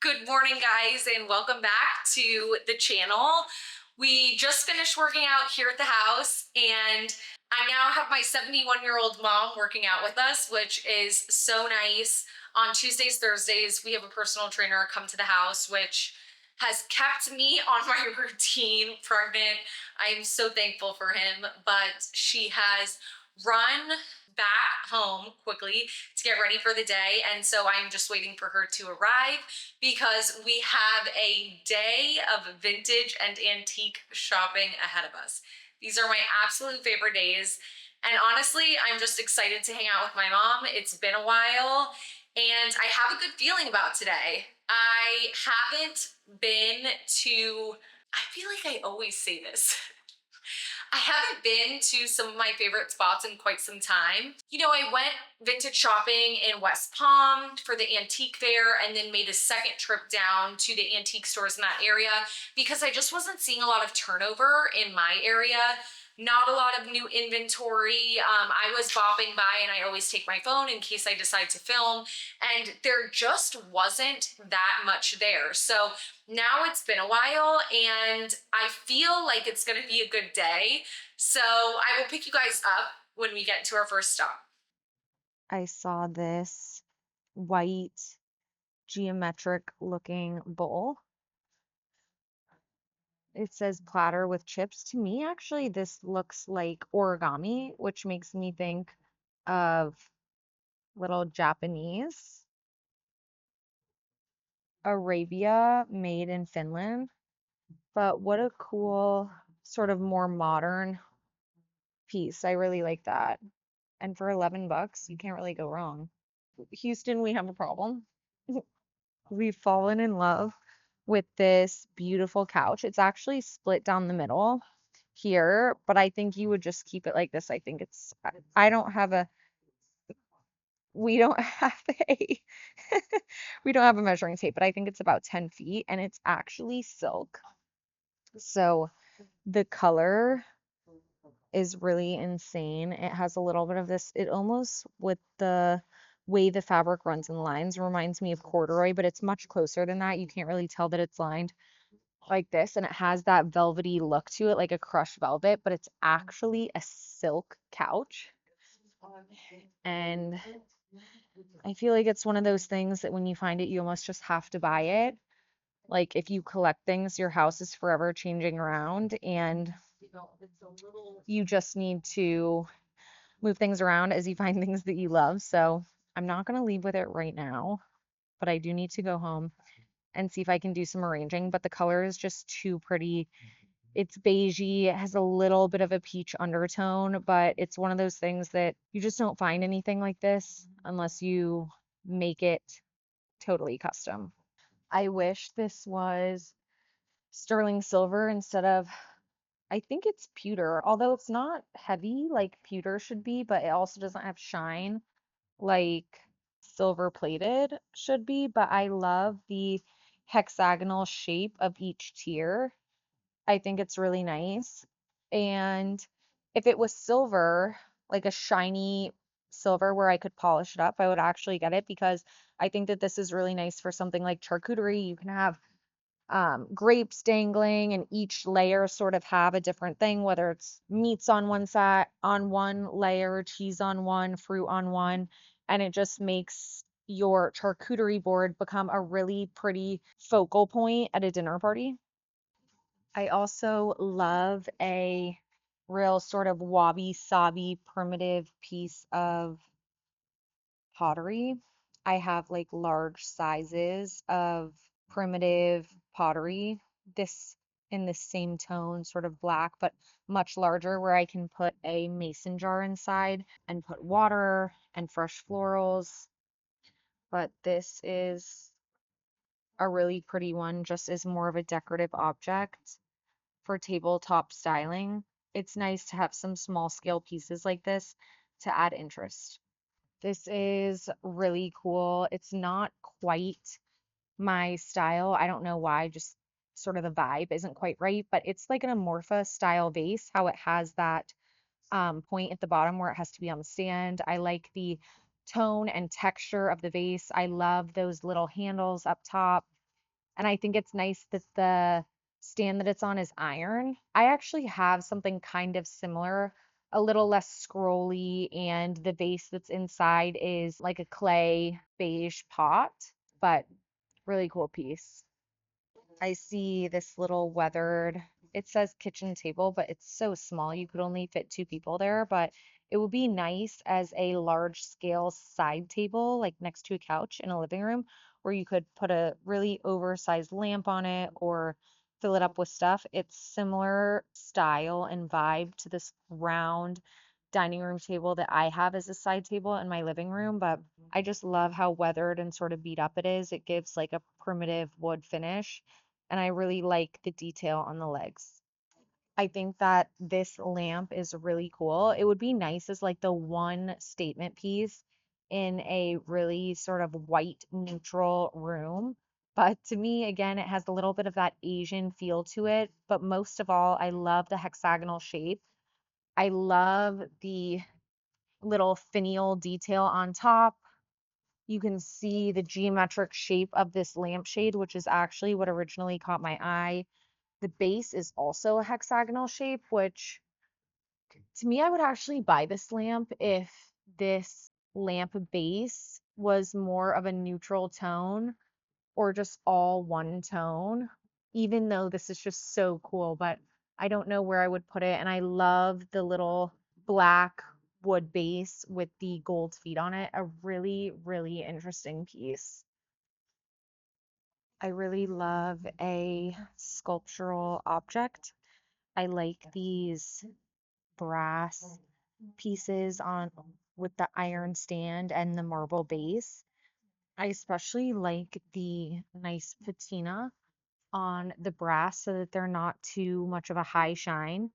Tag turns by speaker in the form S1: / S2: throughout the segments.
S1: Good morning, guys, and welcome back to the channel. We just finished working out here at the house, and I now have my 71-year-old mom working out with us, which is so nice. On Tuesdays, Thursdays, we have a personal trainer come to the house, which has kept me on my routine pregnant. I am so thankful for him, but she has run back home quickly to get ready for the day, and so I'm just waiting for her to arrive because we have a day of vintage and antique shopping ahead of us. These are my absolute favorite days. And honestly, I'm just excited to hang out with my mom. It's been a while and I have a good feeling about today. I haven't been to, I feel like I always say this. I haven't been to some of my favorite spots in quite some time. I went vintage shopping in West Palm for the antique fair and then made a second trip down to the antique stores in that area because I just wasn't seeing a lot of turnover in my area. Not a lot of new inventory. I was bopping by and I always take my phone in case I decide to film, and there just wasn't that much there. So now it's been a while and I feel like it's gonna be a good day. So I will pick you guys up when we get to our first stop.
S2: I saw this white geometric looking bowl. It says platter with chips. To me, actually, this looks like origami, which makes me think of little Japanese Arabia made in Finland. But what a cool, sort of more modern piece. I really like that. And for 11 bucks, you can't really go wrong. Houston, we have a problem. We've fallen in love with this beautiful couch. It's actually split down the middle here, but I think you would just keep it like this. I think it's, I don't have a, we don't have a, we don't have a measuring tape, but I think it's about 10 feet and it's actually silk. So the color is really insane. It has a little bit of this, it almost, with the way the fabric runs in lines, reminds me of corduroy, but it's much closer than that. You can't really tell that it's lined like this, and it has that velvety look to it, like a crushed velvet, but it's actually a silk couch. And I feel like it's one of those things that when you find it, you almost just have to buy it. Like if you collect things, your house is forever changing around, and you just need to move things around as you find things that you love. So I'm not going to leave with it right now, but I do need to go home and see if I can do some arranging. But the color is just too pretty. It's beigey, it has a little bit of a peach undertone, but it's one of those things that you just don't find anything like this unless you make it totally custom. I wish this was sterling silver instead of, I think it's pewter, although it's not heavy like pewter should be, but it also doesn't have shine like silver plated should be. But I love the hexagonal shape of each tier. I think it's really nice. And if it was silver, like a shiny silver where I could polish it up, I would actually get it because I think that this is really nice for something like charcuterie. You can have grapes dangling, and each layer sort of have a different thing, whether it's meats on one side, on one layer, cheese on one, fruit on one, and it just makes your charcuterie board become a really pretty focal point at a dinner party. I also love a real sort of wabi-sabi primitive piece of pottery. I have like large sizes of primitive pottery, this in the same tone, sort of black, but much larger, where I can put a mason jar inside and put water and fresh florals. But this is a really pretty one, just as more of a decorative object for tabletop styling. It's nice to have some small scale pieces like this to add interest. This is really cool. It's not quite my style. I don't know why, just sort of the vibe isn't quite right, but it's like an amorpha style vase, how it has that point at the bottom where it has to be on the stand. I like the tone and texture of the vase. I love those little handles up top. And I think it's nice that the stand that it's on is iron. I actually have something kind of similar, a little less scrolly, and the vase that's inside is like a clay beige pot, but really cool piece. I see this little weathered, it says kitchen table, but it's so small. You could only fit two people there, but it would be nice as a large scale side table, like next to a couch in a living room, where you could put a really oversized lamp on it or fill it up with stuff. It's similar style and vibe to this round dining room table that I have as a side table in my living room, but I just love how weathered and sort of beat up it is. It gives like a primitive wood finish, and I really like the detail on the legs. I think that this lamp is really cool. It would be nice as like the one statement piece in a really sort of white neutral room. But to me, again, it has a little bit of that Asian feel to it. But most of all, I love the hexagonal shape. I love the little finial detail on top. You can see the geometric shape of this lampshade, which is actually what originally caught my eye. The base is also a hexagonal shape, which to me, I would actually buy this lamp if this lamp base was more of a neutral tone or just all one tone, even though this is just so cool, but I don't know where I would put it. And I love the little black wood base with the gold feet on it. A really, really interesting piece. I really love a sculptural object. I like these brass pieces on with the iron stand and the marble base. I especially like the nice patina on the brass so that they're not too much of a high shine.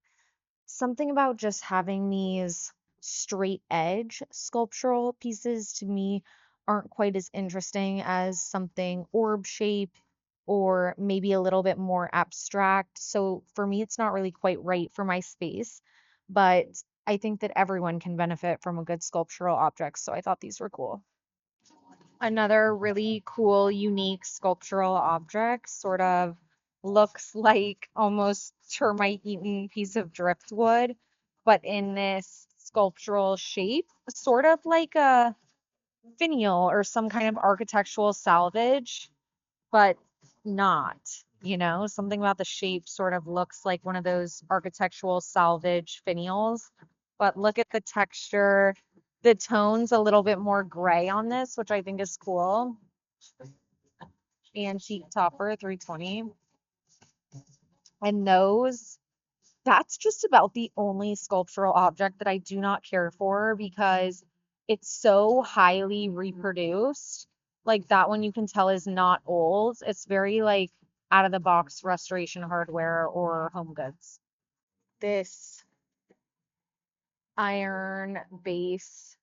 S2: Something about just having these straight edge sculptural pieces to me aren't quite as interesting as something orb shape or maybe a little bit more abstract. So for me, it's not really quite right for my space, but I think that everyone can benefit from a good sculptural object. So I thought these were cool. Another really cool, unique sculptural object sort of looks like almost termite-eaten piece of driftwood, but in this sculptural shape, sort of like a finial or some kind of architectural salvage, but not, something about the shape sort of looks like one of those architectural salvage finials. But look at the texture. The tone's a little bit more gray on this, which I think is cool. Antique topper 320. And that's just about the only sculptural object that I do not care for because it's so highly reproduced. Like that one you can tell is not old. It's very like out of the box restoration hardware or home goods. This iron base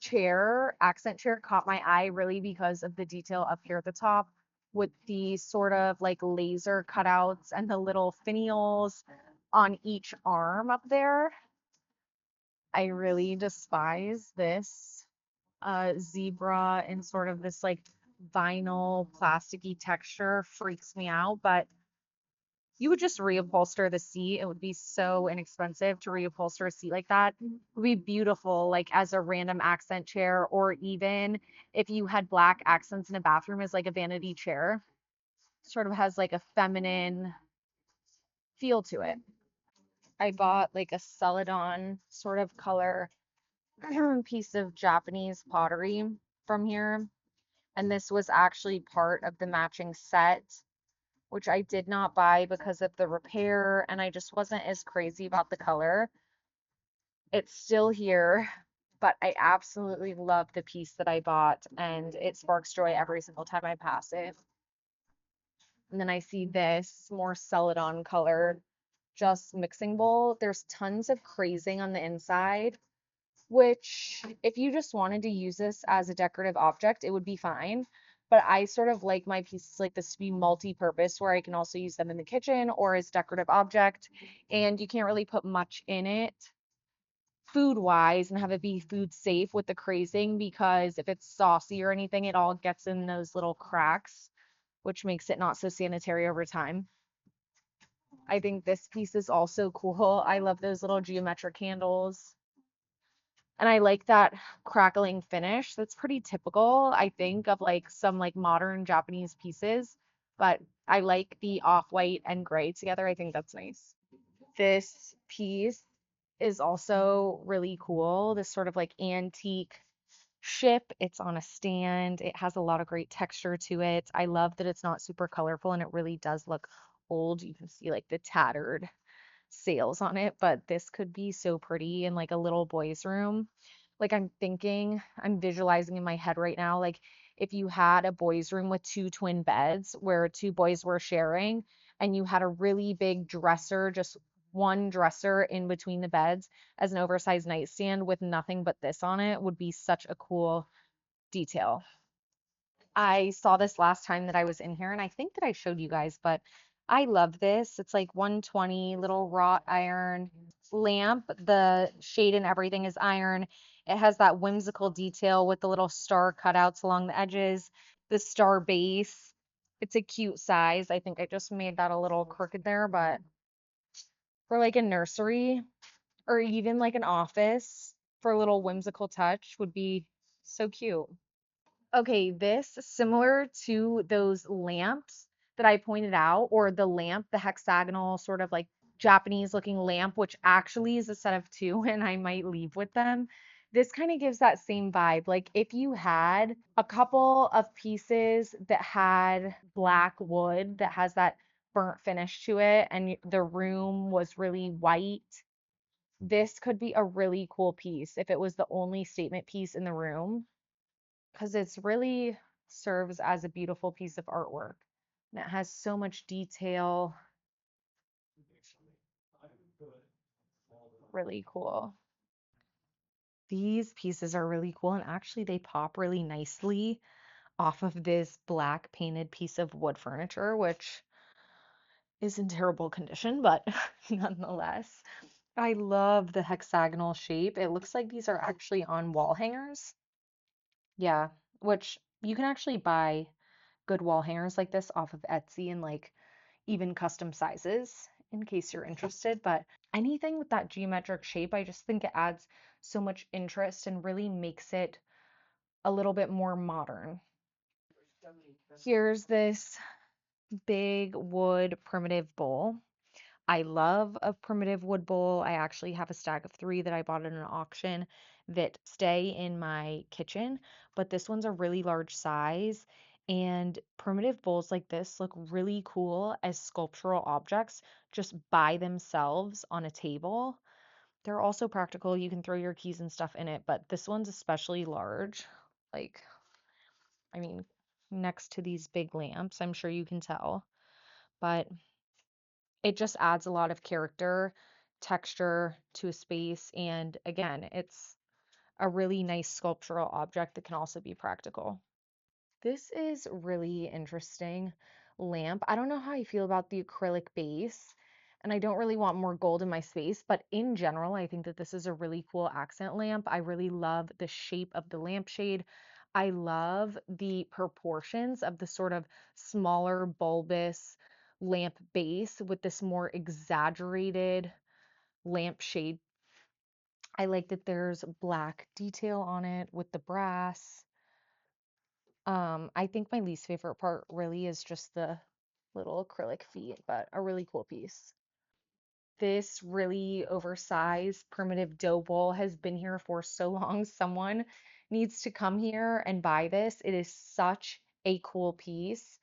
S2: chair, accent chair, caught my eye really because of the detail up here at the top with the sort of like laser cutouts and the little finials on each arm up there. I really despise this zebra and sort of this like vinyl plasticky texture freaks me out, but you would just reupholster the seat. It would be so inexpensive to reupholster a seat like that. It would be beautiful, like as a random accent chair, or even if you had black accents in a bathroom as like a vanity chair. Sort of has like a feminine feel to it. I bought like a celadon sort of color piece of Japanese pottery from here. And this was actually part of the matching set, which I did not buy because of the repair, and I just wasn't as crazy about the color. It's still here, but I absolutely love the piece that I bought, and it sparks joy every single time I pass it. And then I see this more celadon color, just mixing bowl. There's tons of crazing on the inside, which if you just wanted to use this as a decorative object, it would be fine. But I sort of like my pieces like this to be multi-purpose, where I can also use them in the kitchen or as decorative object. And you can't really put much in it. food wise and have it be food safe with the crazing, because if it's saucy or anything, it all gets in those little cracks, which makes it not so sanitary over time. I think this piece is also cool. I love those little geometric handles. And I like that crackling finish. That's pretty typical, I think, of like some like modern Japanese pieces. But I like the off-white and gray together. I think that's nice. This piece is also really cool. This sort of like antique ship. It's on a stand. It has a lot of great texture to it. I love that it's not super colorful and it really does look old. You can see like the tattered sails on it, but this could be so pretty in like a little boy's room. Like I'm visualizing in my head right now, like if you had a boy's room with two twin beds where two boys were sharing, and you had a really big dresser, just one dresser in between the beds as an oversized nightstand with nothing but this on it, would be such a cool detail. I saw this last time that I was in here, and I think that I showed you guys, but I love this. It's like 120 little wrought iron lamp. The shade and everything is iron. It has that whimsical detail with the little star cutouts along the edges, the star base. It's a cute size. I think I just made that a little crooked there, but for like a nursery or even like an office for a little whimsical touch would be so cute. Okay, this similar to those lamps that I pointed out, or the lamp, the hexagonal sort of like Japanese looking lamp, which actually is a set of two, and I might leave with them. This kind of gives that same vibe. Like if you had a couple of pieces that had black wood that has that burnt finish to it, and the room was really white, this could be a really cool piece if it was the only statement piece in the room, because it's really serves as a beautiful piece of artwork. And it has so much detail. Really cool. These pieces are really cool, and actually they pop really nicely off of this black painted piece of wood furniture, which is in terrible condition, but nonetheless. I love the hexagonal shape. It looks like these are actually on wall hangers. Yeah, which you can actually buy good wall hangers like this off of Etsy and like even custom sizes in case you're interested. But anything with that geometric shape, I just think it adds so much interest and really makes it a little bit more modern. Here's this big wood primitive bowl. I love a primitive wood bowl. I actually have a stack of three that I bought at an auction that stay in my kitchen, but this one's a really large size. And primitive bowls like this look really cool as sculptural objects just by themselves on a table. They're also practical. You can throw your keys and stuff in it, but this one's especially large. Like, I mean, next to these big lamps, I'm sure you can tell. But it just adds a lot of character, texture to a space. And again, it's a really nice sculptural object that can also be practical. This is really interesting lamp. I don't know how I feel about the acrylic base, and I don't really want more gold in my space, but in general, I think that this is a really cool accent lamp. I really love the shape of the lampshade. I love the proportions of the sort of smaller bulbous lamp base with this more exaggerated lampshade. I like that there's black detail on it with the brass. I think my least favorite part really is just the little acrylic feet, but a really cool piece. This really oversized primitive dough bowl has been here for so long. Someone needs to come here and buy this. It is such a cool piece.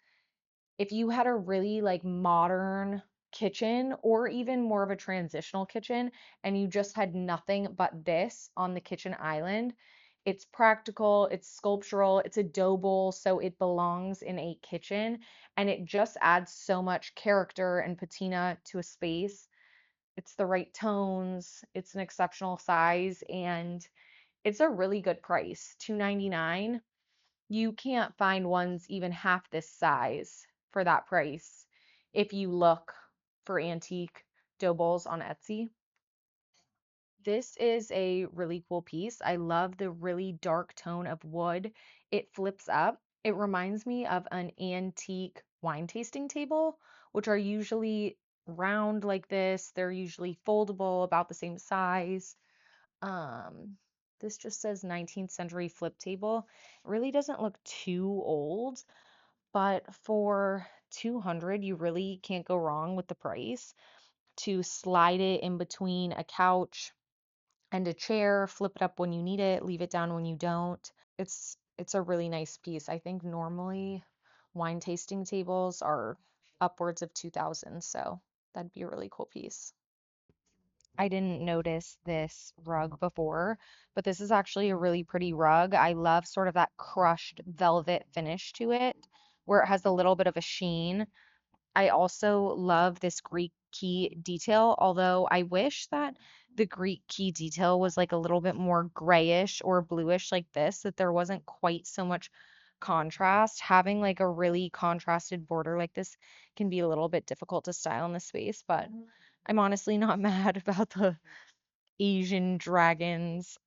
S2: If you had a really like modern kitchen or even more of a transitional kitchen and you just had nothing but this on the kitchen island, it's practical, it's sculptural, it's a dough bowl, so it belongs in a kitchen and it just adds so much character and patina to a space. It's the right tones, it's an exceptional size, and it's a really good price. $2.99. You can't find ones even half this size for that price if you look for antique dough bowls on Etsy. This is a really cool piece. I love the really dark tone of wood. It flips up. It reminds me of an antique wine tasting table, which are usually round like this. They're usually foldable, about the same size. Um, this just says 19th century flip table. It really doesn't look too old, but for 200, you really can't go wrong with the price. To slide it in between a couch and a chair, flip it up when you need it, leave it down when you don't. It's a really nice piece. I think normally wine tasting tables are upwards of 2000, so that'd be a really cool piece. I didn't notice this rug before, but this is actually a really pretty rug. I love sort of that crushed velvet finish to it, where it has a little bit of a sheen. I also love this Greek key detail, although I wish that the Greek key detail was like a little bit more grayish or bluish like this, that there wasn't quite so much contrast. Having like a really contrasted border like this can be a little bit difficult to style in the space, but I'm honestly not mad about the Asian dragons.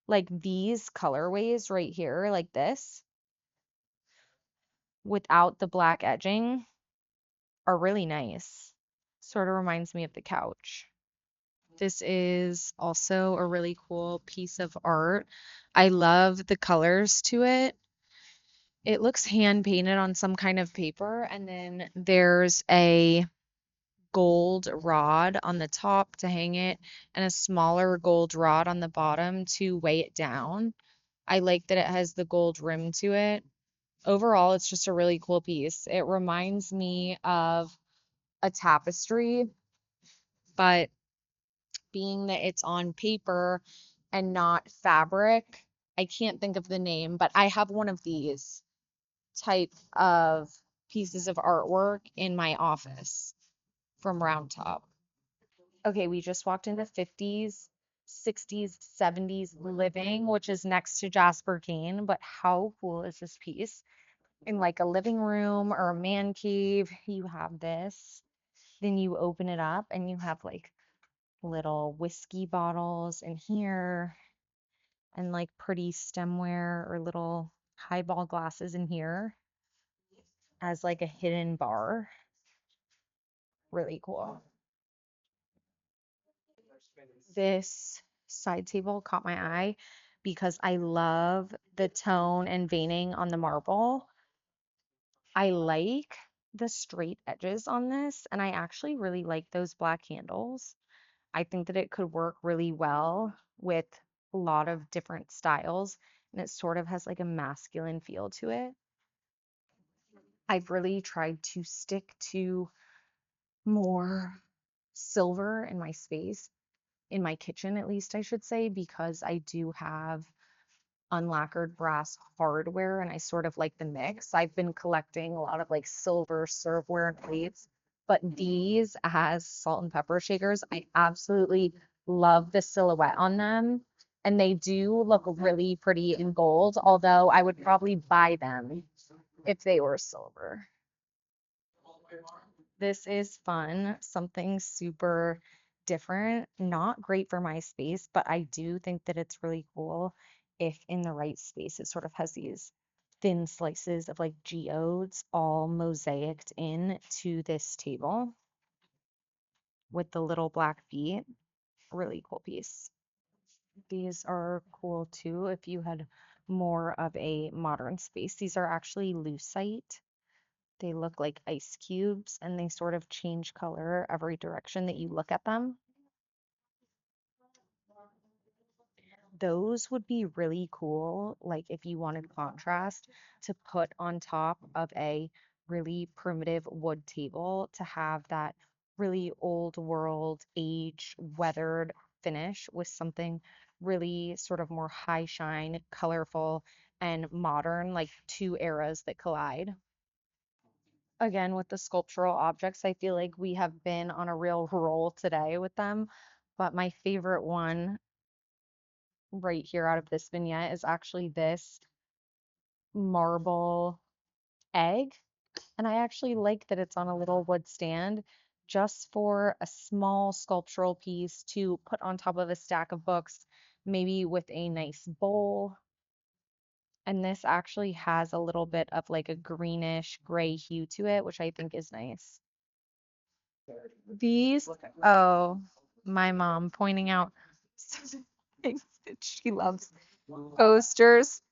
S2: Like these colorways right here, like this, without the black edging, are really nice. Sort of reminds me of the couch. This is also a really cool piece of art. I love the colors to it. It looks hand painted on some kind of paper, and then there's a gold rod on the top to hang it and a smaller gold rod on the bottom to weigh it down. I like that it has the gold rim to it. Overall, it's just a really cool piece. It reminds me of a tapestry, but being that it's on paper and not fabric, I can't think of the name, but I have one of these type of pieces of artwork in my office from Round Top. Okay, we just walked into 50s, 60s, 70s living, which is next to Jasper Kayne, but how cool is this piece? In like a living room or a man cave, you have this. Then you open it up and you have like little whiskey bottles in here and like pretty stemware or little highball glasses in here as like a hidden bar. Really cool. This side table caught my eye because I love the tone and veining on the marble. I like the straight edges on this, and I actually really like those black handles. I think that it could work really well with a lot of different styles, and it sort of has like a masculine feel to it. I've really tried to stick to more silver in my space, in my kitchen at least, I should say, because I do have unlacquered brass hardware and I sort of like the mix. I've been collecting a lot of like silver serveware and plates, but these as salt and pepper shakers, I absolutely love the silhouette on them. And they do look really pretty in gold, although I would probably buy them if they were silver. This is fun, something super different, not great for my space, but I do think that it's really cool if in the right space it sort of has these thin slices of like geodes all mosaicked in to this table with the little black feet. Really cool piece. These are cool too if you had more of a modern space. These are actually lucite. They look like ice cubes and they sort of change color every direction that you look at them. Those would be really cool, like if you wanted contrast to put on top of a really primitive wood table to have that really old world, age, weathered finish with something really sort of more high shine, colorful, and modern, like two eras that collide. Again, with the sculptural objects, I feel like we have been on a real roll today with them. But my favorite one right here out of this vignette is actually this marble egg. And I actually like that it's on a little wood stand just for a small sculptural piece to put on top of a stack of books, maybe with a nice bowl. And this actually has a little bit of like a greenish gray hue to it, which I think is nice. These, oh, my mom pointing out things that she loves. Coasters.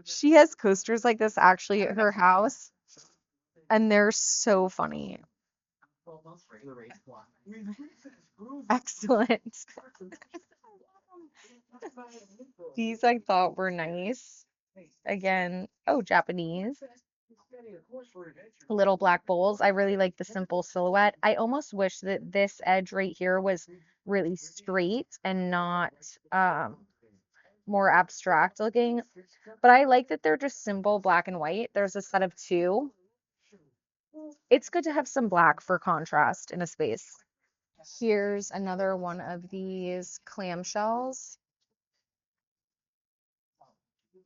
S2: She has coasters like this actually at her house, and they're so funny. Excellent. These I thought were nice. Again, oh, Japanese. Little black bowls. I really like the simple silhouette. I almost wish that this edge right here was really straight and not more abstract looking. But I like that they're just simple black and white. There's a set of two. It's good to have some black for contrast in a space. Here's another one of these clamshells,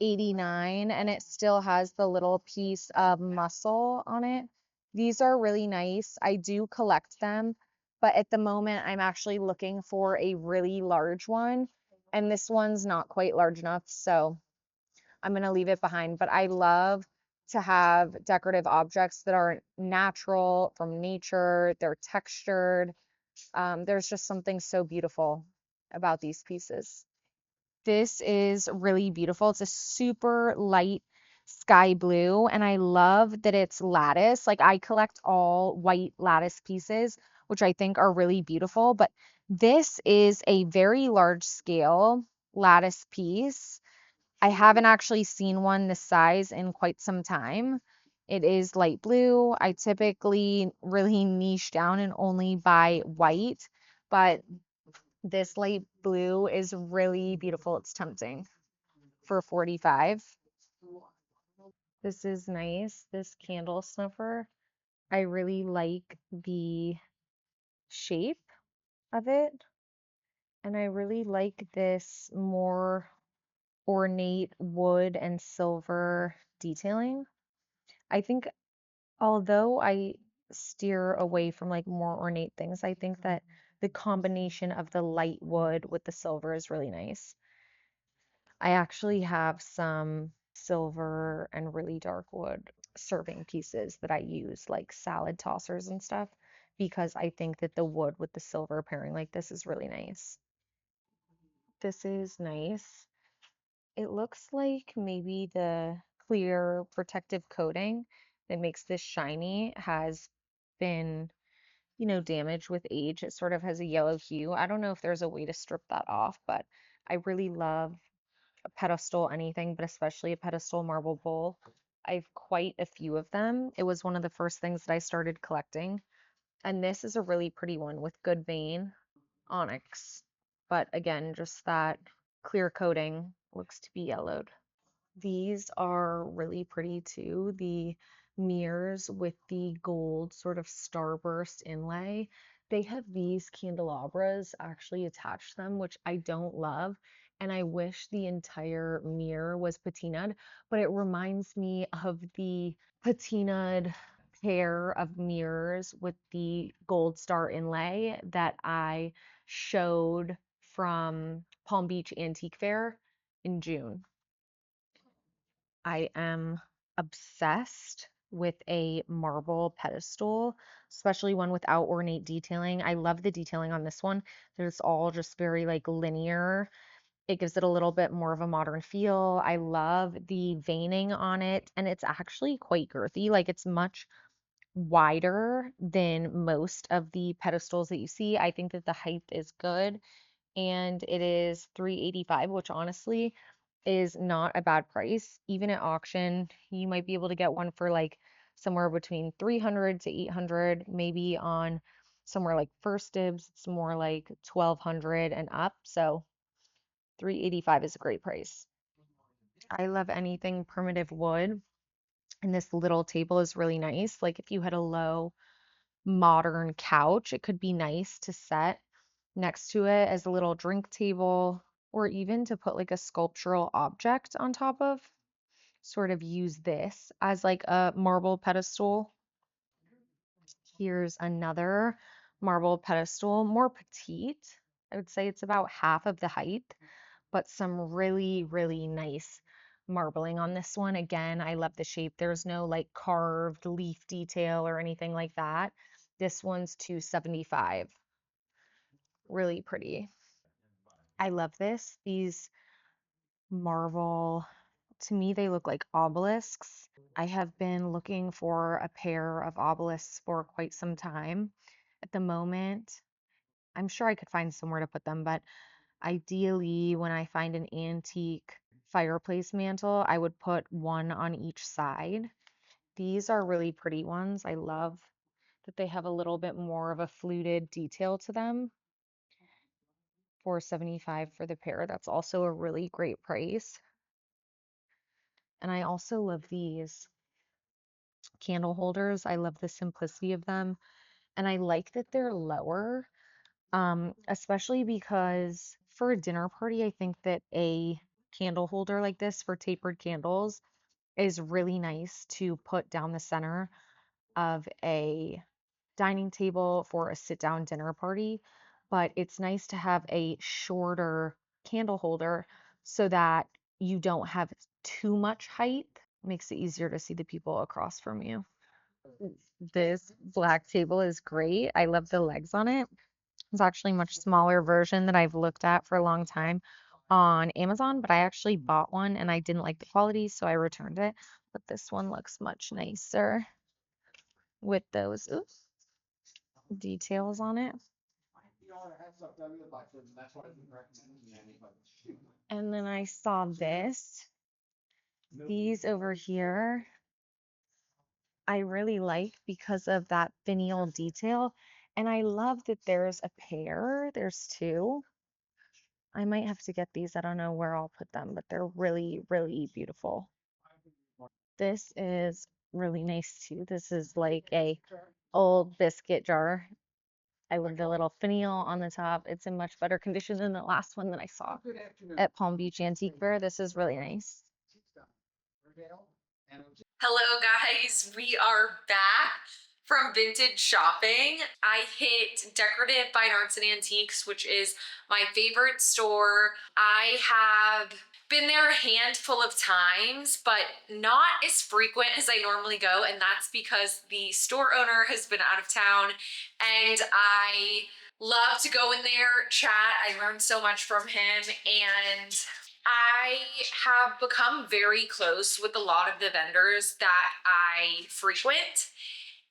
S2: 89, and it still has the little piece of muscle on it. These are really nice. I do collect them, but at the moment I'm actually looking for a really large one, and this one's not quite large enough, so I'm going to leave it behind. But I love to have decorative objects that are natural from nature, they're textured. There's just something so beautiful about these pieces. This is really beautiful. It's a super light sky blue, and I love that it's lattice. Like I collect all white lattice pieces, which I think are really beautiful, but this is a very large scale lattice piece. I haven't actually seen one this size in quite some time. It is light blue. I typically really niche down and only buy white, but this light blue is really beautiful. It's tempting for 45. This is nice. This candle snuffer. I really like the shape of it. And I really like this more ornate wood and silver detailing. I think although I steer away from like more ornate things, I think that the combination of the light wood with the silver is really nice. I actually have some silver and really dark wood serving pieces that I use like salad tossers and stuff because I think that the wood with the silver pairing like this is really nice. This is nice. It looks like maybe the clear protective coating that makes this shiny has been, damaged with age. It sort of has a yellow hue. I don't know if there's a way to strip that off, but I really love a pedestal anything, but especially a pedestal marble bowl. I've quite a few of them. It was one of the first things that I started collecting. And this is a really pretty one with good vein onyx. But again, just that clear coating looks to be yellowed. These are really pretty too. The mirrors with the gold sort of starburst inlay. They have these candelabras actually attached to them, which I don't love. And I wish the entire mirror was patinaed, but it reminds me of the patinaed pair of mirrors with the gold star inlay that I showed from Palm Beach Antique Fair in June. I am obsessed with a marble pedestal, especially one without ornate detailing. I love the detailing on this one. There's all just very like linear. It gives it a little bit more of a modern feel. I love the veining on it, and it's actually quite girthy. Like it's much wider than most of the pedestals that you see. I think that the height is good and it is 385, which honestly is not a bad price. Even at auction, you might be able to get one for like somewhere between 300 to 800, maybe on somewhere like First Dibs, it's more like 1200 and up. So 385 is a great price. I love anything primitive wood, and this little table is really nice. Like if you had a low modern couch, it could be nice to set next to it as a little drink table, or even to put like a sculptural object on top of. Sort of use this as like a marble pedestal. Here's another marble pedestal, more petite. I would say it's about half of the height, but some really, really nice marbling on this one. Again, I love the shape. There's no like carved leaf detail or anything like that. This one's 275. Really pretty. I love this. These marble, to me, they look like obelisks. I have been looking for a pair of obelisks for quite some time. At the moment, I'm sure I could find somewhere to put them, but ideally, when I find an antique fireplace mantle, I would put one on each side. These are really pretty ones. I love that they have a little bit more of a fluted detail to them. 475 for the pair. That's also a really great price. And I also love these candle holders. I love the simplicity of them. And I like that they're lower, especially because for a dinner party, I think that a candle holder like this for tapered candles is really nice to put down the center of a dining table for a sit down dinner party. But it's nice to have a shorter candle holder so that you don't have too much height. Makes it easier to see the people across from you. This black table is great. I love the legs on it. It's actually a much smaller version that I've looked at for a long time on Amazon, but I actually bought one and I didn't like the quality, so I returned it. But this one looks much nicer with those details on it. And then I saw this. These over here, I really like because of that finial detail. And I love that there's a pair, there's two. I might have to get these. I don't know where I'll put them, but they're really, really beautiful. This is really nice too. This is like a old biscuit jar. I love the little finial on the top. It's in much better condition than the last one that I saw at Palm Beach Antique Fair. This is really nice.
S1: Hello, guys. We are back from vintage shopping. I hit Decorative Fine Arts and Antiques, which is my favorite store. I have been there a handful of times, but not as frequent as I normally go, and that's because the store owner has been out of town, and I love to go in there, chat. I learned so much from him, and I have become very close with a lot of the vendors that I frequent.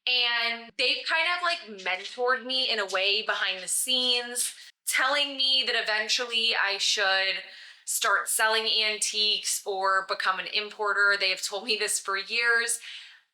S1: And they've kind of like mentored me in a way behind the scenes, telling me that eventually I should start selling antiques or become an importer. They have told me this for years,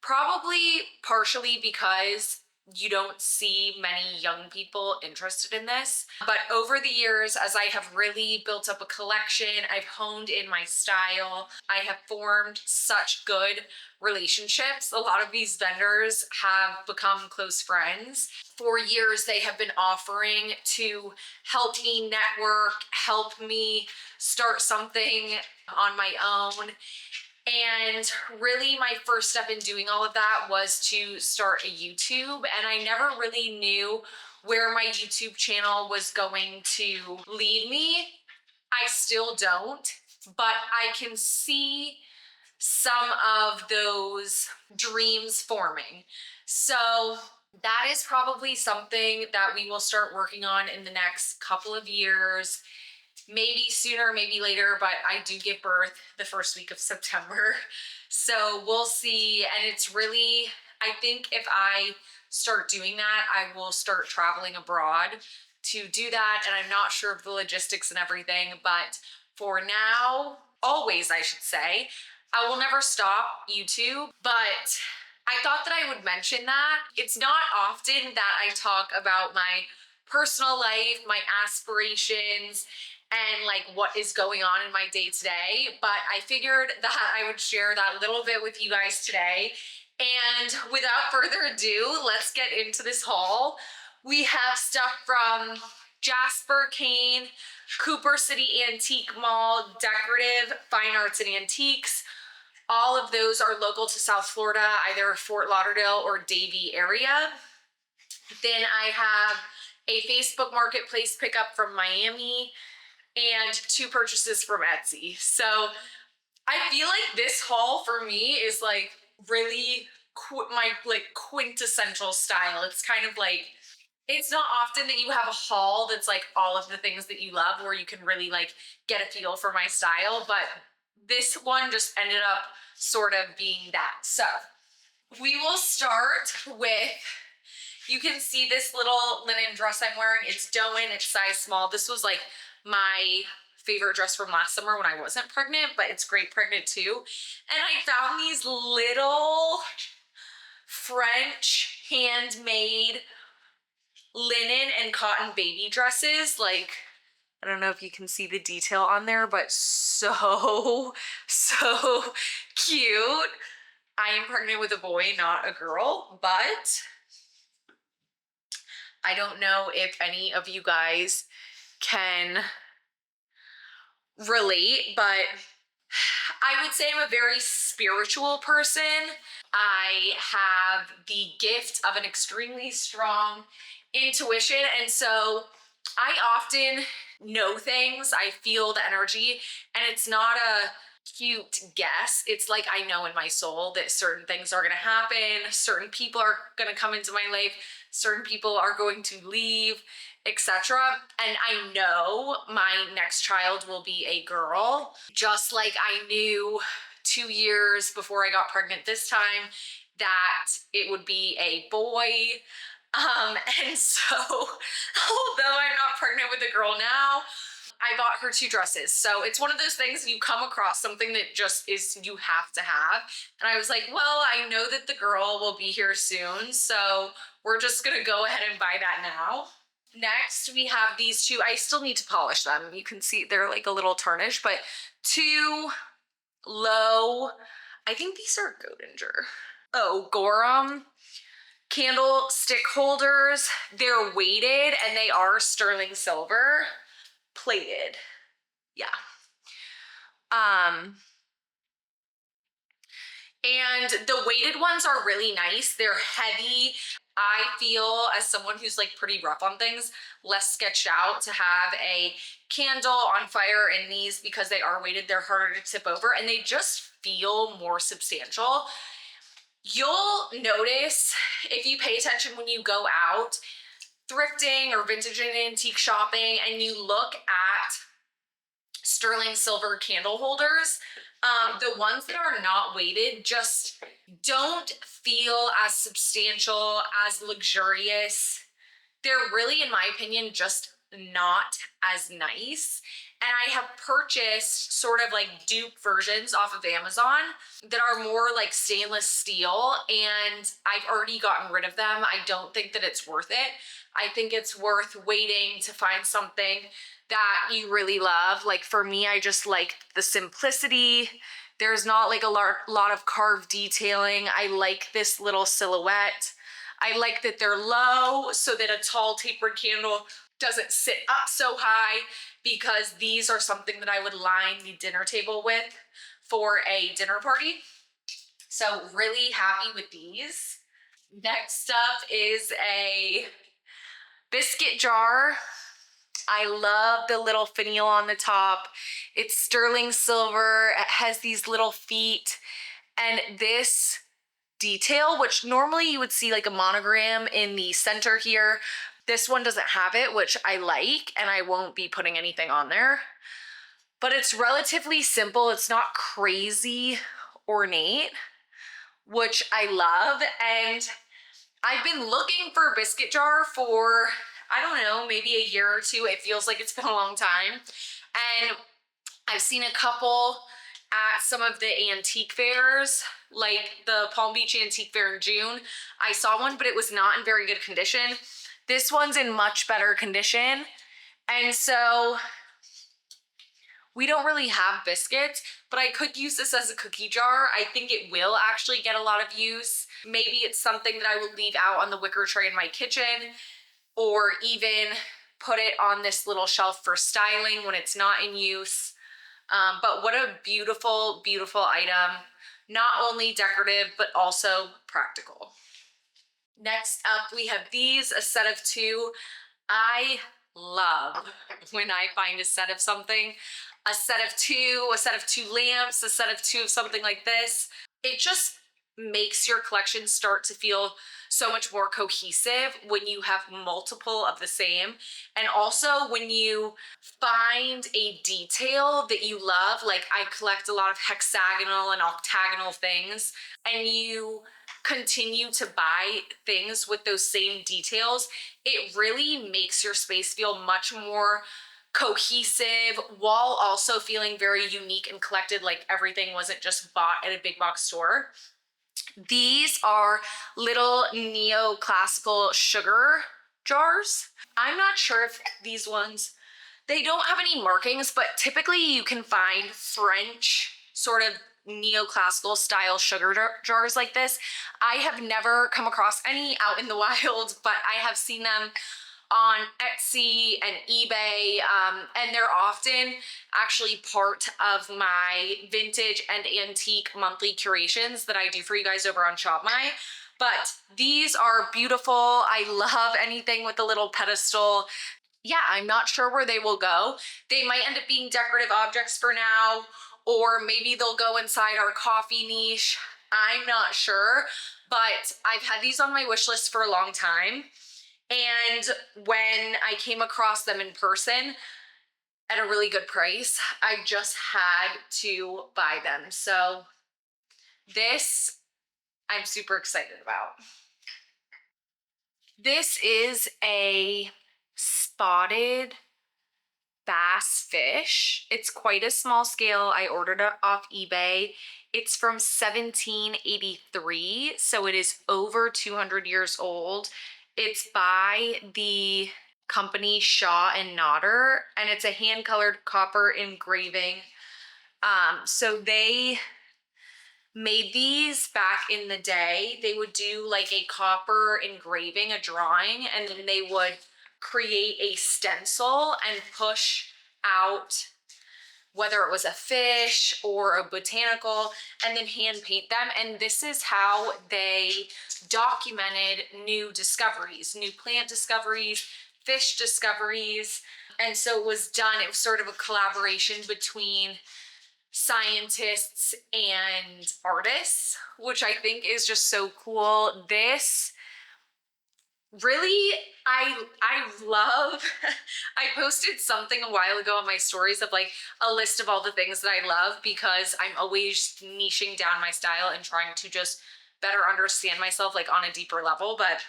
S1: probably partially because you don't see many young people interested in this. But over the years, as I have really built up a collection, I've honed in my style, I have formed such good relationships. A lot of these vendors have become close friends. For years, they have been offering to help me network, help me start something on my own. And really, my first step in doing all of that was to start a YouTube. And I never really knew where my YouTube channel was going to lead me. I still don't, but I can see some of those dreams forming. So that is probably something that we will start working on in the next couple of years. Maybe sooner, maybe later, but I do give birth the first week of September. So we'll see. And it's really, I think if I start doing that, I will start traveling abroad to do that. And I'm not sure of the logistics and everything, but for now, always, I should say, I will never stop YouTube. But I thought that I would mention that. It's not often that I talk about my personal life, my aspirations, and like what is going on in my day to day. But I figured that I would share that little bit with you guys today. And without further ado, let's get into this haul. We have stuff from Jasper Kayne, Cooper City Antique Mall, Decorative, Fine Arts and Antiques. All of those are local to South Florida, either Fort Lauderdale or Davie area. Then I have a Facebook Marketplace pickup from Miami and 2 purchases from Etsy. So I feel like this haul for me is like really my like quintessential style. It's kind of like, it's not often that you have a haul that's like all of the things that you love where you can really like get a feel for my style, but this one just ended up sort of being that. So we will start with, you can see this little linen dress I'm wearing. It's Doen, it's size small. This was like my favorite dress from last summer when I wasn't pregnant, but it's great pregnant too. And I found these little French handmade linen and cotton baby dresses. Like, I don't know if you can see the detail on there, but so cute. I am pregnant with a boy, not a girl, but I don't know if any of you guys can relate, but I would say I'm a very spiritual person. I have the gift of an extremely strong intuition, and so I often know things. I feel the energy, and it's not a cute guess. It's like I know in my soul that certain things are going to happen, certain people are going to come into my life, certain people are going to leave, etc. And I know my next child will be a girl, just like I knew 2 years before I got pregnant this time that it would be a boy. And so, although I'm not pregnant with a girl now, I bought her 2 dresses. So it's one of those things you come across something that just is, you have to have. And I was like, well, I know that the girl will be here soon, so we're just gonna go ahead and buy that now. Next, we have these 2. I still need to polish them. You can see they're like a little tarnished, but 2 low, I think these are Godinger. Oh, Gorham candlestick holders. They're weighted and they are sterling silver plated. Yeah. And the weighted ones are really nice. They're heavy. I feel, as someone who's like pretty rough on things, less sketched out to have a candle on fire in these because they are weighted. They're harder to tip over and they just feel more substantial. You'll notice if you pay attention when you go out thrifting or vintage and antique shopping and you look at sterling silver candle holders, the ones that are not weighted just don't feel as substantial, as luxurious. They're really, in my opinion, just not as nice. And I have purchased sort of like dupe versions off of Amazon that are more like stainless steel, and I've already gotten rid of them. I don't think that it's worth it. I think it's worth waiting to find something that you really love. Like for me, I just like the simplicity. There's not like a lot of carved detailing. I like this little silhouette. I like that they're low so that a tall tapered candle doesn't sit up so high, because these are something that I would line the dinner table with for a dinner party. So really happy with these. Next up is a biscuit jar. I love the little finial on the top. It's sterling silver. It has these little feet. And this detail, which normally you would see like a monogram in the center here, this one doesn't have it, which I like, and I won't be putting anything on there. But it's relatively simple. It's not crazy ornate, which I love. And I've been looking for a biscuit jar for, I don't know, maybe a year or 2. It feels like it's been a long time. And I've seen a couple at some of the antique fairs, like the Palm Beach Antique Fair in June. I saw one, but it was not in very good condition. This one's in much better condition. And so we don't really have biscuits, but I could use this as a cookie jar. I think it will actually get a lot of use. Maybe it's something that I will leave out on the wicker tray in my kitchen, or even put it on this little shelf for styling when it's not in use. But what a beautiful, beautiful item. Not only decorative, but also practical. Next up, we have these, a set of two. I love when I find a set of something, a set of two lamps, a set of two of something like this. It just makes your collection start to feel so much more cohesive when you have multiple of the same. And also when you find a detail that you love, like I collect a lot of hexagonal and octagonal things, and you continue to buy things with those same details, it really makes your space feel much more cohesive while also feeling very unique and collected, like everything wasn't just bought at a big box store. These are little neoclassical sugar jars. I'm not sure if these ones, they don't have any markings, but typically you can find French sort of neoclassical style sugar jars like this. I have never come across any out in the wild, but I have seen them on Etsy and eBay, and they're often actually part of my vintage and antique monthly curations that I do for you guys over on ShopMy. But these are beautiful. I love anything with a little pedestal. Yeah, I'm not sure where they will go. They might end up being decorative objects for now, or maybe they'll go inside our coffee niche. I'm not sure, but I've had these on my wish list for a long time. And when I came across them in person at a really good price, I just had to buy them. So this I'm super excited about. This is a spotted bass fish. It's quite a small scale. I ordered it off eBay. It's from 1783, so it is over 200 years old. It's by the company Shaw and Nodder, and it's a hand-colored copper engraving. So they made these back in the day. They would do like a copper engraving, a drawing, and then they would create a stencil and push out whether it was a fish or a botanical, and then hand paint them. And this is how they documented new discoveries, new plant discoveries, fish discoveries. And so it was done, it was sort of a collaboration between scientists and artists, which I think is just so cool. This really, I love, I posted something a while ago on my stories of like a list of all the things that I love, because I'm always niching down my style and trying to just better understand myself like on a deeper level. But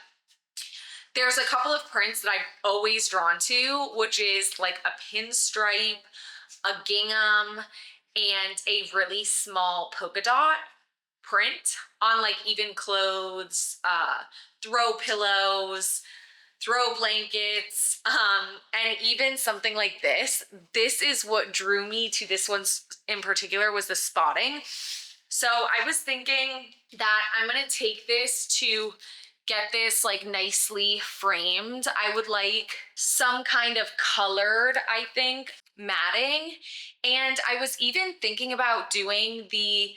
S1: there's a couple of prints that I'm always drawn to, which is like a pinstripe, a gingham, and a really small polka dot print on like even clothes, throw pillows, throw blankets, and even something like this. This is what drew me to this one in particular, was the spotting. So I was thinking that I'm gonna take this to get this like nicely framed. I would like some kind of colored, I think, matting. And I was even thinking about doing the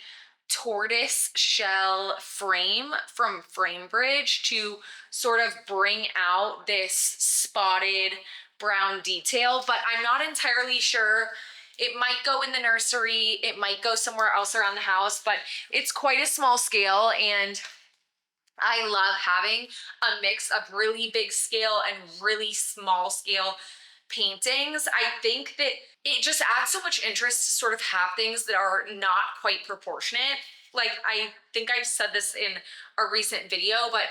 S1: tortoise shell frame from Framebridge to sort of bring out this spotted brown detail, but I'm not entirely sure. It might go in the nursery, it might go somewhere else around the house, but it's quite a small scale, and I love having a mix of really big scale and really small scale paintings. I think that it just adds so much interest to sort of have things that are not quite proportionate. Like, I think I said this in a recent video, but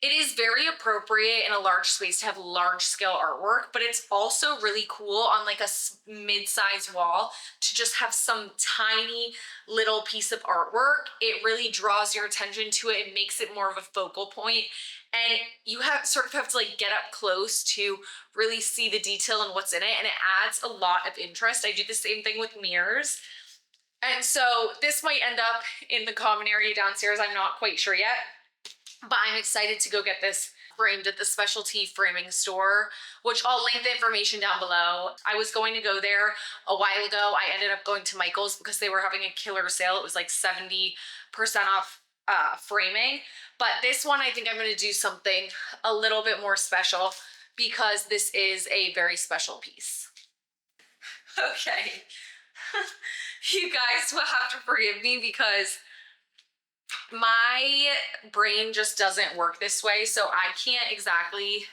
S1: it is very appropriate in a large space to have large scale artwork, but it's also really cool on like a mid-size wall to just have some tiny little piece of artwork. It really draws your attention to it and makes it more of a focal point. And you sort of have to like get up close to really see the detail and what's in it, and it adds a lot of interest. I do the same thing with mirrors. And so this might end up in the common area downstairs. I'm not quite sure yet, but I'm excited to go get this framed at the specialty framing store, which I'll link the information down below. I was going to go there a while ago. I ended up going to Michael's because they were having a killer sale. It was like 70% off framing. But this one, I think I'm going to do something a little bit more special because this is a very special piece. Okay. You guys will have to forgive me because my brain just doesn't work this way. So I can't exactly,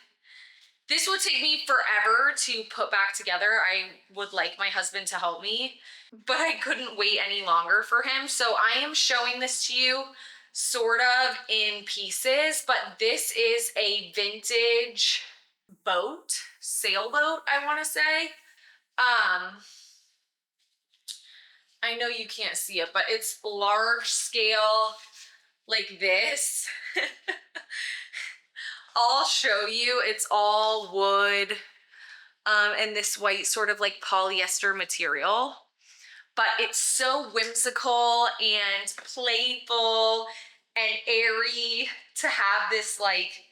S1: this would take me forever to put back together. I would like my husband to help me, but I couldn't wait any longer for him. So I am showing this to you sort of in pieces, but this is a vintage boat, sailboat, I want to say. I know you can't see it, but it's large scale like this. I'll show you. It's all wood and this white sort of like polyester material. But it's so whimsical and playful and airy to have this, like,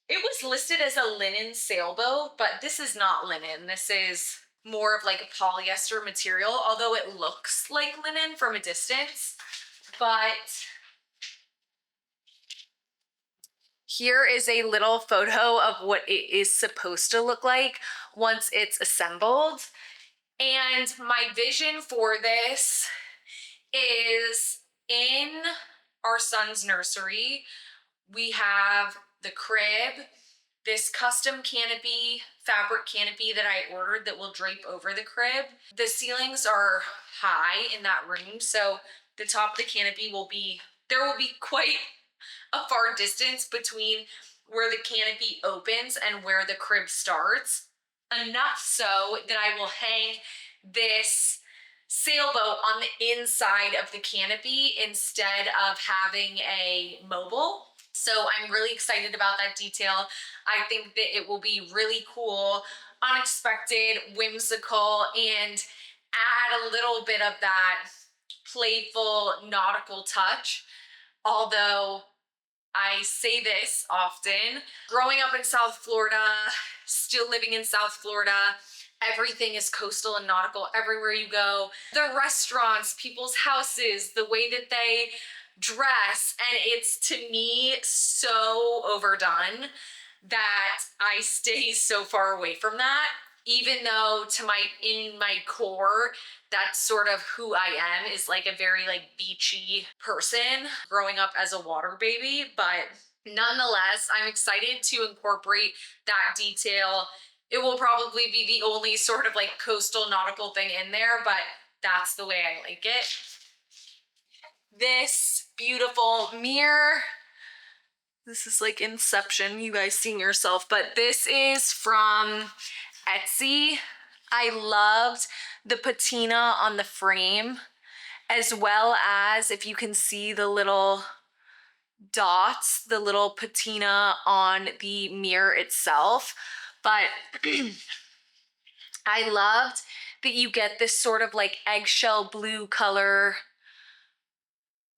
S1: it was listed as a linen sailboat, but this is not linen. This is more of like a polyester material, although it looks like linen from a distance. But here is a little photo of what it is supposed to look like once it's assembled. And my vision for this is in our son's nursery, we have the crib, this custom canopy, fabric canopy that I ordered that will drape over the crib. The ceilings are high in that room, so the top of the canopy will be, there will be quite a far distance between where the canopy opens and where the crib starts. Enough so that I will hang this sailboat on the inside of the canopy instead of having a mobile. So I'm really excited about that detail. I think that it will be really cool, unexpected, whimsical, and add a little bit of that playful nautical touch. Although I say this often, growing up in South Florida, still living in South Florida, everything is coastal and nautical everywhere you go. The restaurants, people's houses, the way that they dress, and it's to me so overdone that I stay so far away from that, even though in my core, that's sort of who I am, is like a very like beachy person growing up as a water baby. But nonetheless, I'm excited to incorporate that detail. It will probably be the only sort of like coastal nautical thing in there, but that's the way I like it. This beautiful mirror, this is like Inception, you guys seeing yourself, but this is from Etsy. I loved the patina on the frame, as well as, if you can see the little dots, the little patina on the mirror itself. But I loved that you get this sort of like eggshell blue color,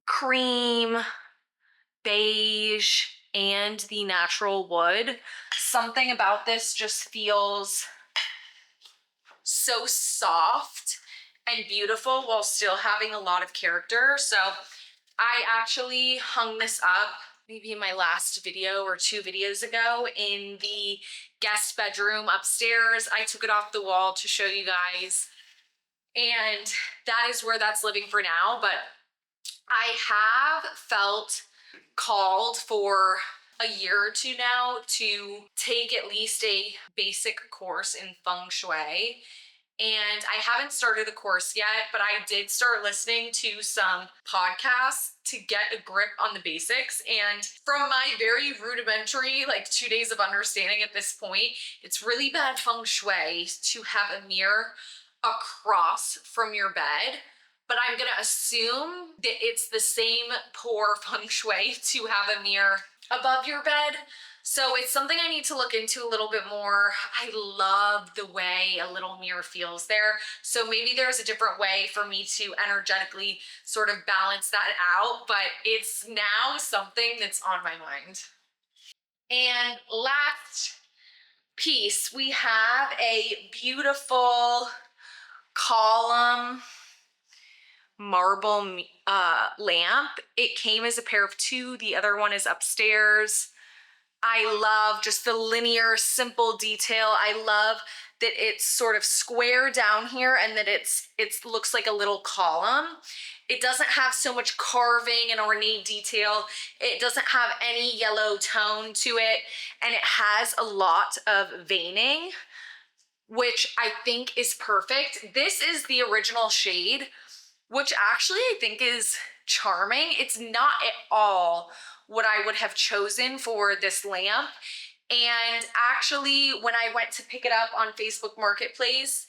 S1: cream, beige, and the natural wood. Something about this just feels so soft and beautiful while still having a lot of character. So I actually hung this up maybe in my last video or 2 videos ago in the guest bedroom upstairs. I took it off the wall to show you guys, and that is where that's living for now. But I have felt called for a year or 2 now to take at least a basic course in feng shui. And I haven't started a course yet, but I did start listening to some podcasts to get a grip on the basics. And from my very rudimentary, like 2 days of understanding at this point, it's really bad feng shui to have a mirror across from your bed. But I'm gonna assume that it's the same poor feng shui to have a mirror above your bed. So it's something I need to look into a little bit more. I love the way a little mirror feels there. So maybe there's a different way for me to energetically sort of balance that out, but it's now something that's on my mind. And last piece, we have a beautiful column marble lamp. It came as a pair of two. The other one is upstairs. I love just the linear, simple detail. I love that it's sort of square down here and that it looks like a little column. It doesn't have so much carving and ornate detail. It doesn't have any yellow tone to it, and it has a lot of veining, which I think is perfect. This is the original shade, which actually I think is charming. It's not at all what I would have chosen for this lamp. And actually, when I went to pick it up on Facebook Marketplace,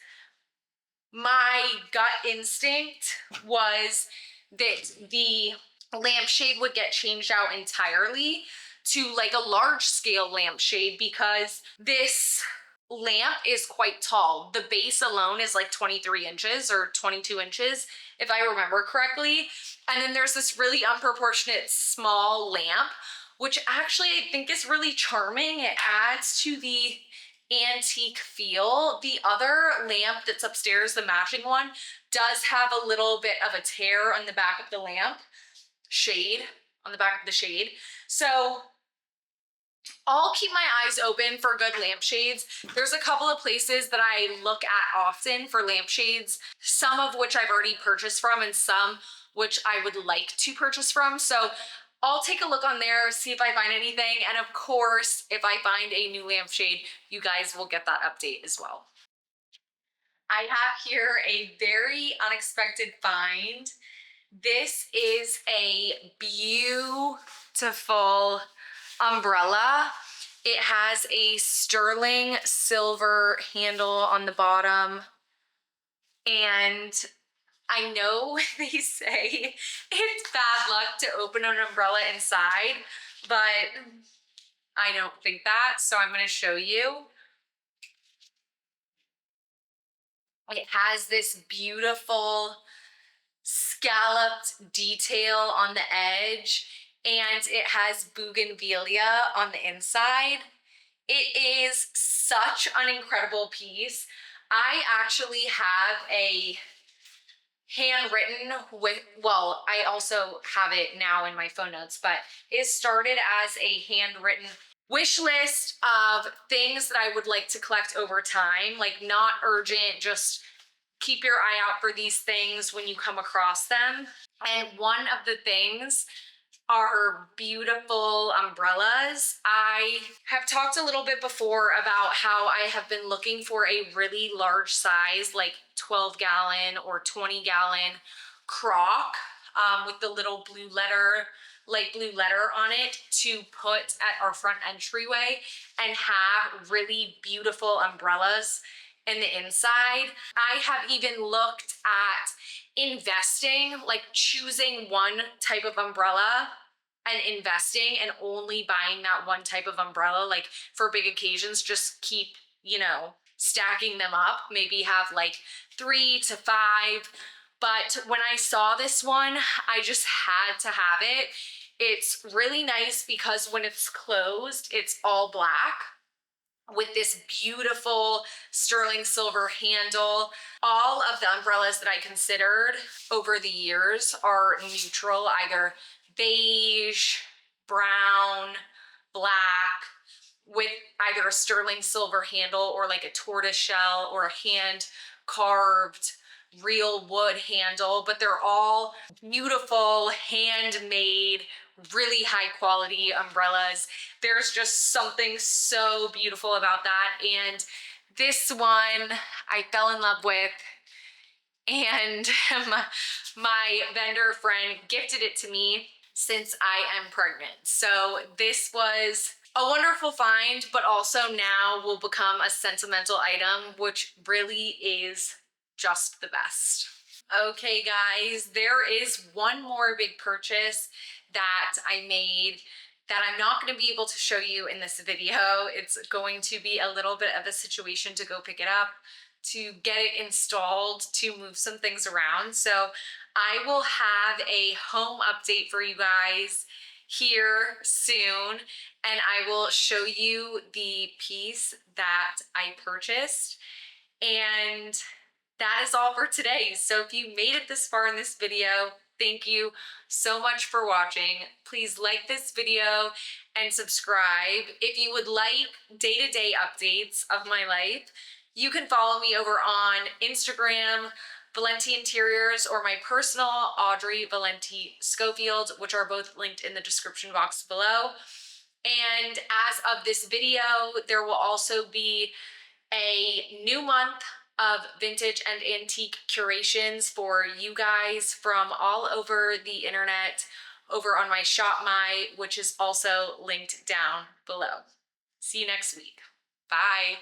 S1: my gut instinct was that the lampshade would get changed out entirely to like a large scale lampshade, because this lamp is quite tall. The base alone is like 23 inches or 22 inches, if I remember correctly. And then there's this really unproportionate small lamp, which actually I think is really charming. It adds to the antique feel. The other lamp that's upstairs, the matching one, does have a little bit of a tear on the back of the lamp shade, on the back of the shade. So I'll keep my eyes open for good lampshades. There's a couple of places that I look at often for lampshades, some of which I've already purchased from and some which I would like to purchase from. So I'll take a look on there, see if I find anything. And of course, if I find a new lampshade, you guys will get that update as well. I have here a very unexpected find. This is a beautiful umbrella. It has a sterling silver handle on the bottom, and I know they say it's bad luck to open an umbrella inside, but I don't think that, so I'm going to show you. It has this beautiful scalloped detail on the edge, and it has bougainvillea on the inside. It is such an incredible piece. I actually have a handwritten with, well, I also have it now in my phone notes, but it started as a handwritten wish list of things that I would like to collect over time, like not urgent, just keep your eye out for these things when you come across them. And one of the things are beautiful umbrellas. I have talked a little bit before about how I have been looking for a really large size, like 12-gallon or 20-gallon crock with the little blue letter, light blue letter on it, to put at our front entryway and have really beautiful umbrellas in the inside. I have even looked at investing, like choosing one type of umbrella and investing and only buying that one type of umbrella, like for big occasions, just keep, you know, stacking them up, maybe have like 3 to 5. But when I saw this one, I just had to have it. It's really nice because when it's closed, it's all black with this beautiful sterling silver handle. All of the umbrellas that I considered over the years are neutral, either beige, brown, black, with either a sterling silver handle or like a tortoise shell or a hand carved real wood handle, but they're all beautiful, handmade, really high quality umbrellas. There's just something so beautiful about that. And this one I fell in love with, and my vendor friend gifted it to me since I am pregnant. So this was a wonderful find, but also now will become a sentimental item, which really is just the best. Okay guys, there is one more big purchase that I made that I'm not going to be able to show you in this video. It's going to be a little bit of a situation to go pick it up, to get it installed, to move some things around. So I will have a home update for you guys here soon, and I will show you the piece that I purchased. And that is all for today. So if you made it this far in this video, thank you so much for watching. Please like this video and subscribe. If you would like day-to-day updates of my life, you can follow me over on Instagram, Valenti Interiors, or my personal Audrey Valenti-Schofield, which are both linked in the description box below. And as of this video, there will also be a new month of vintage and antique curations for you guys from all over the internet over on my Shop My, which is also linked down below. See you next week. Bye.